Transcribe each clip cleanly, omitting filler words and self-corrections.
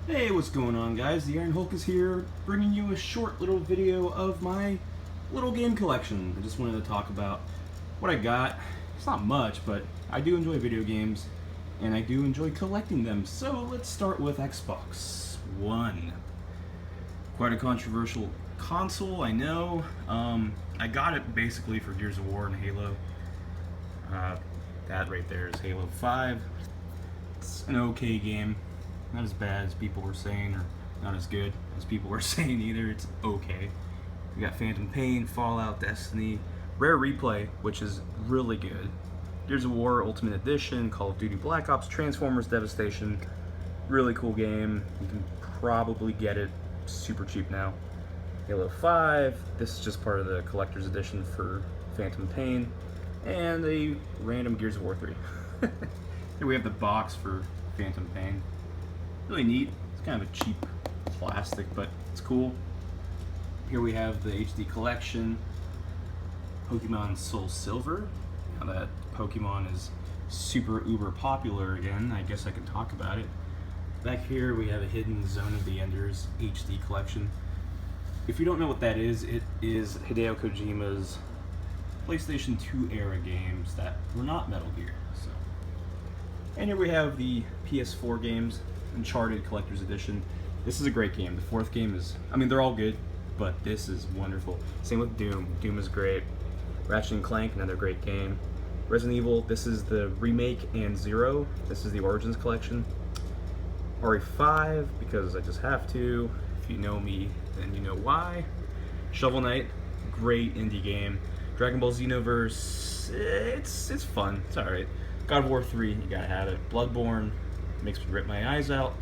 Hey, what's going on, guys? Theironhulk is here, bringing you a short little video of my little game collection. I just wanted to talk about what I got. It's not much, but I do enjoy video games, and I do enjoy collecting them. So let's start with Xbox One. Quite a controversial console, I know. I got it basically for Gears of War and Halo. That right there is Halo 5. It's an okay game. Not as bad as people were saying, or not as good as people were saying either. It's okay. We got Phantom Pain, Fallout, Destiny, Rare Replay, which is really good. Gears of War Ultimate Edition, Call of Duty Black Ops, Transformers Devastation. Really cool game. You can probably get it super cheap now. Halo 5, this is just part of the collector's edition for Phantom Pain, and a random Gears of War 3. Here we have the box for Phantom Pain. Really neat. It's kind of a cheap plastic, but it's cool. Here we have the HD collection, Pokemon Soul Silver. Now that Pokemon is super uber popular again, I guess I can talk about it. Back here we have a Hidden Zone of the Enders HD collection. If you don't know what that is, it is Hideo Kojima's PlayStation 2 era games that were not Metal Gear. So, and here we have the PS4 games, Uncharted Collector's Edition. This is a great game. The fourth game is, I mean, they're all good, but this is wonderful. Same with Doom. Doom is great. Ratchet and Clank, another great game. Resident Evil, this is the remake and Zero. This is the Origins collection. RE5, because I just have to. If you know me, then you know why. Shovel Knight, great indie game. Dragon Ball Xenoverse, it's fun. It's alright. God of War 3, you gotta have it. Bloodborne, makes me rip my eyes out.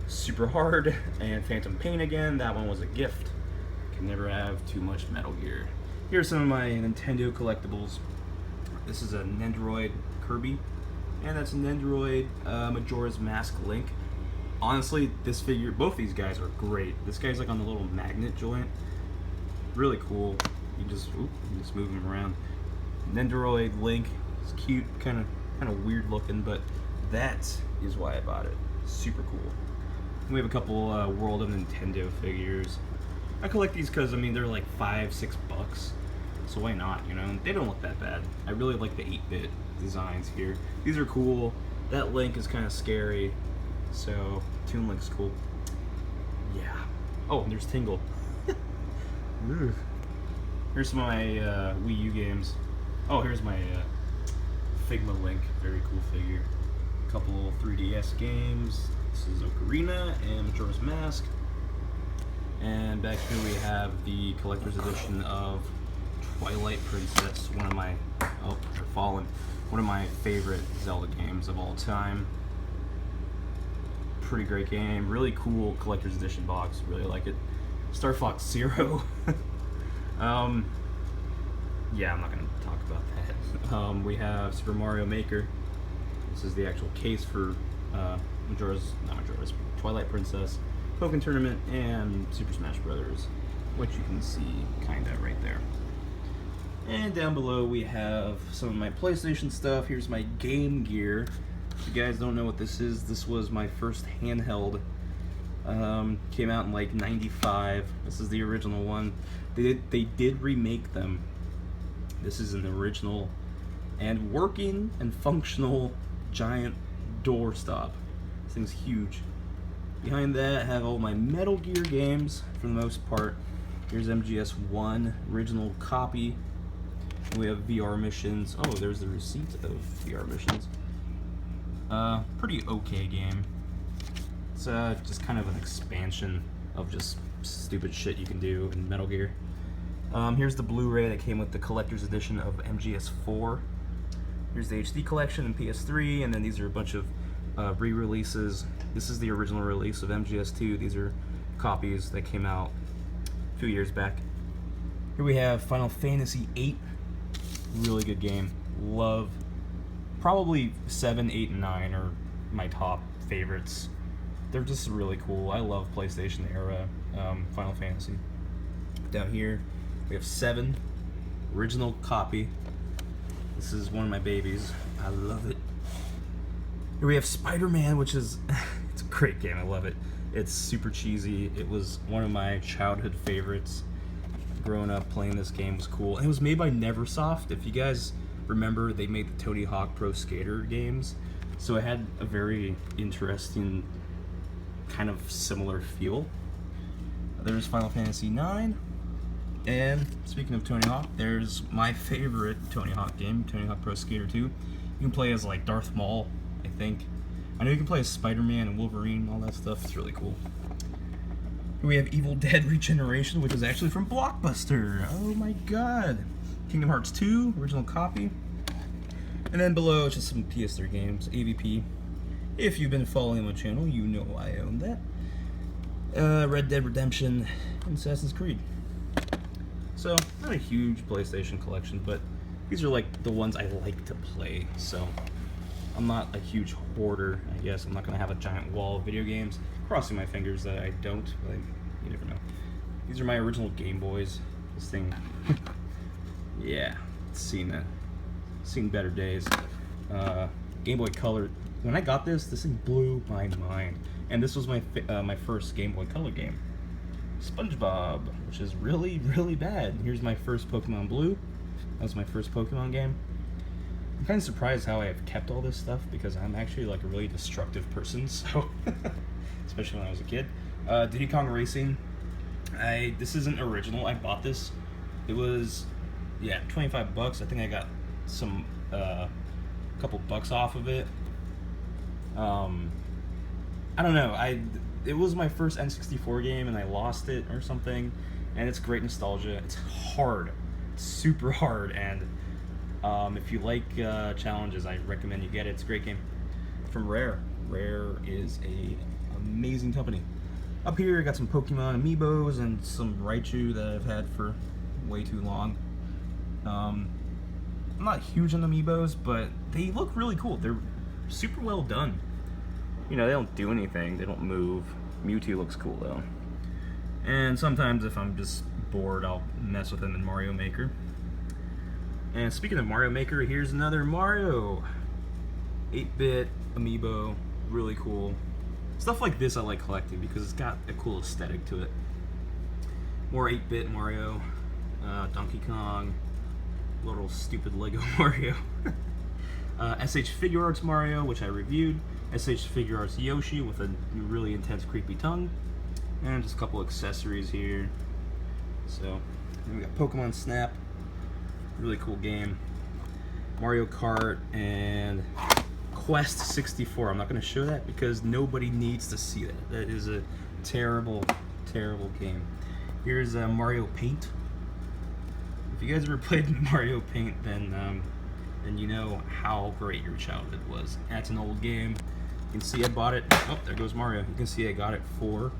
Super hard. And Phantom Pain again, that one was a gift. Can never have too much Metal Gear. Here's some of my Nintendo collectibles. This is a Nendoroid Kirby, and that's a Nendoroid Majora's Mask Link. Honestly, this figure, both these guys are great. This guy's like on the little magnet joint. Really cool. You just move him around. Nendoroid Link, it's cute, kind of weird looking, but that is why I bought it. Super cool. We have a couple World of Nintendo figures. I collect these because, I mean, they're like $5-6 bucks, so why not, you know? They don't look that bad. I really like the 8-bit designs here. These are cool. That Link is kind of scary, so Toon Link's cool. Yeah. Oh, and there's Tingle. Here's some of my Wii U games. Oh, here's my Figma Link. Very cool figure. A couple 3DS games. This is Ocarina and Majora's Mask. And back here we have the collector's edition of Twilight Princess, one of my, oh, they're falling, one of my favorite Zelda games of all time. Pretty great game, really cool collector's edition box, really like it. Star Fox Zero. Yeah, I'm not going to talk about that. We have Super Mario Maker. This is the actual case for Twilight Princess, Pokken Tournament, and Super Smash Brothers, which you can see kinda right there. And down below we have some of my PlayStation stuff. Here's my Game Gear. If you guys don't know what this is, this was my first handheld. Came out in like '95. This is the original one. They did remake them. This is an original and working and functional giant doorstop. This thing's huge. Behind that I have all my Metal Gear games for the most part. Here's MGS1 original copy. We have VR missions. Oh, there's the receipt of VR missions. Pretty okay game. It's just kind of an expansion of just stupid shit you can do in Metal Gear. Here's the Blu-ray that came with the collector's edition of MGS4. Here's the HD collection and PS3, and then these are a bunch of re-releases. This is the original release of MGS2. These are copies that came out a few years back. Here we have Final Fantasy VIII. Really good game. Love. Probably 7, 8, and 9 are my top favorites. They're just really cool. I love PlayStation era Final Fantasy. Down here we have 7, original copy. This is one of my babies. I love it. Here we have Spider-Man, which is It's a great game. I love it. It's super cheesy. It was one of my childhood favorites. Growing up playing this game was cool. And it was made by Neversoft. If you guys remember, they made the Tony Hawk Pro Skater games. So it had a very interesting, kind of similar feel. There's Final Fantasy IX. And speaking of Tony Hawk, there's my favorite Tony Hawk game, Tony Hawk Pro Skater 2. You can play as like Darth Maul, I think. I know you can play as Spider-Man and Wolverine and all that stuff. It's really cool. Here we have Evil Dead Regeneration, which is actually from Blockbuster. Oh my god. Kingdom Hearts 2, original copy. And then below, it's just some PS3 games, AVP. If you've been following my channel, you know I own that. Red Dead Redemption, and Assassin's Creed. So, not a huge PlayStation collection, but these are like the ones I like to play, so I'm not a huge hoarder, I guess. I'm not going to have a giant wall of video games. Crossing my fingers that I don't, but you never know. These are my original Game Boys. This thing, yeah, it's seen better days. Game Boy Color. When I got this thing blew my mind. And this was my first Game Boy Color game. SpongeBob, which is really, really bad. Here's my first Pokemon Blue. That was my first Pokemon game. I'm kind of surprised how I have kept all this stuff because I'm actually like a really destructive person, so especially when I was a kid. Diddy Kong Racing. This isn't original. I bought this. It was, yeah, 25 bucks. I think I got some couple bucks off of it. I don't know. It was my first N64 game and I lost it or something. And it's great nostalgia. It's hard, super hard, and if you like challenges, I recommend you get it. It's a great game. From Rare. Rare is a amazing company. Up here, I got some Pokemon amiibos and some Raichu that I've had for way too long. I'm not huge on amiibos, but they look really cool. They're super well done. You know, they don't do anything. They don't move. Mewtwo looks cool, though. And sometimes if I'm just bored, I'll mess with them in Mario Maker. And speaking of Mario Maker, here's another Mario. 8-bit amiibo, really cool. Stuff like this I like collecting because it's got a cool aesthetic to it. More 8-bit Mario, Donkey Kong, little stupid Lego Mario. SH Figure Arts Mario, which I reviewed. SH Figure Arts Yoshi with a really intense creepy tongue. And just a couple accessories here. So, we got Pokemon Snap. Really cool game. Mario Kart and Quest 64. I'm not going to show that because nobody needs to see that. That is a terrible, terrible game. Here's Mario Paint. If you guys ever played Mario Paint, then you know how great your childhood was. That's an old game. You can see I bought it. Oh, there goes Mario. You can see I got it for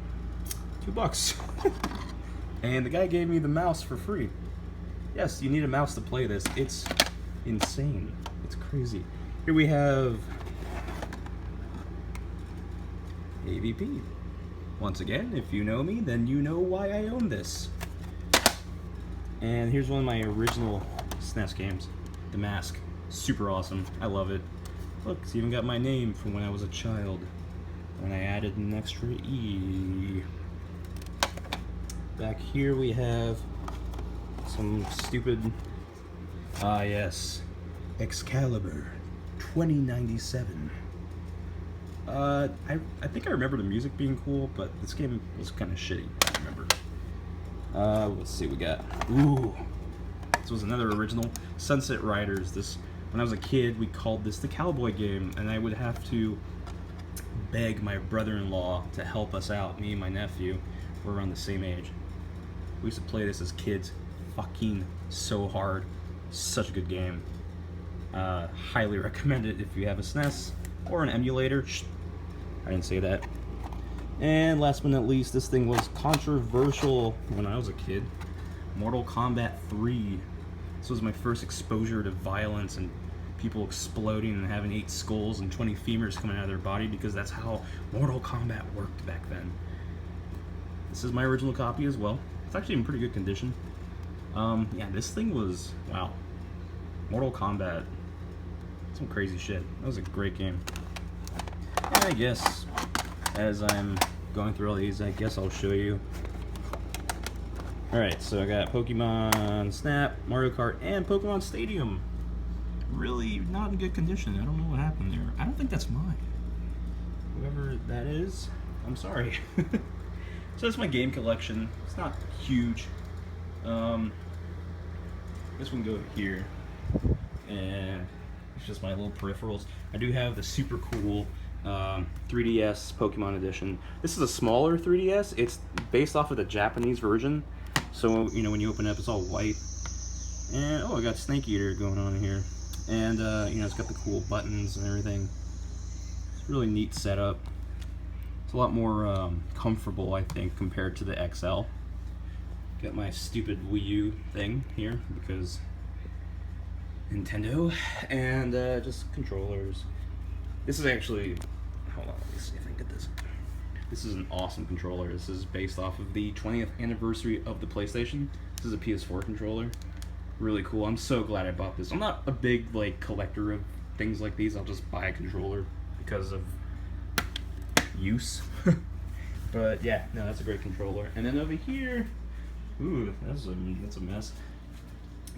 $2. And the guy gave me the mouse for free. Yes, you need a mouse to play this. It's insane. It's crazy. Here we have AVP. Once again, if you know me, then you know why I own this. And here's one of my original SNES games, The Mask. Super awesome. I love it. Look, it's even got my name from when I was a child. And I added an extra E. Back here we have some stupid, yes, Excalibur 2097. I think I remember the music being cool, but this game was kind of shitty, I remember. Let's see what we got. Ooh, this was another original. Sunset Riders. This, when I was a kid, we called this the cowboy game, and I would have to beg my brother-in-law to help us out, me and my nephew. We're around the same age. We used to play this as kids. Fucking so hard. Such a good game. Highly recommend it if you have a SNES or an emulator. Shh, I didn't say that. And last but not least, this thing was controversial when I was a kid. Mortal Kombat 3. This was my first exposure to violence and people exploding and having 8 skulls and 20 femurs coming out of their body because that's how Mortal Kombat worked back then. This is my original copy as well. It's actually in pretty good condition. Yeah, this thing was, wow. Mortal Kombat. Some crazy shit. That was a great game. And I guess as I'm going through all these, I guess I'll show you. Alright, so I got Pokemon Snap, Mario Kart, and Pokemon Stadium. Really not in good condition. I don't know what happened there. I don't think that's mine. Whoever that is, I'm sorry. So that's my game collection. It's not huge. I guess we can go over here. And it's just my little peripherals. I do have the super cool 3DS Pokemon Edition. This is a smaller 3DS. It's based off of the Japanese version. So, you know, when you open it up, it's all white. And, oh, I got Snake Eater going on here. And, you know, it's got the cool buttons and everything. It's a really neat setup. It's a lot more comfortable, I think, compared to the XL. Got my stupid Wii U thing here because Nintendo, and just controllers. This is actually, hold on, let me see if I can get this. This is an awesome controller. This is based off of the 20th anniversary of the PlayStation. This is a PS4 controller. Really cool. I'm so glad I bought this. I'm not a big like collector of things like these. I'll just buy a controller because of use. But yeah, no, that's a great controller. And then over here, ooh, that's a mess.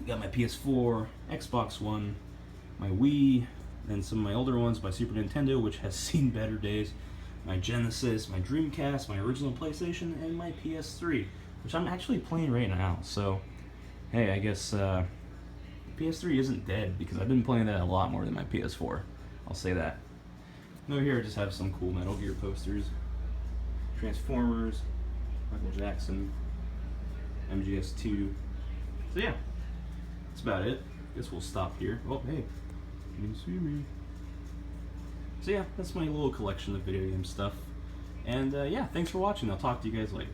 Got my PS4, Xbox One, my Wii, and some of my older ones, my Super Nintendo, which has seen better days, my Genesis, my Dreamcast, my original PlayStation, and my PS3, which I'm actually playing right now. So, hey, I guess PS3 isn't dead because I've been playing that a lot more than my PS4. I'll say that. And over here I just have some cool Metal Gear posters, Transformers, Michael Jackson, MGS2. So yeah. That's about it. Guess we'll stop here. Oh, hey, you can see me. So yeah, that's my little collection of video game stuff. And yeah, thanks for watching. I'll talk to you guys later.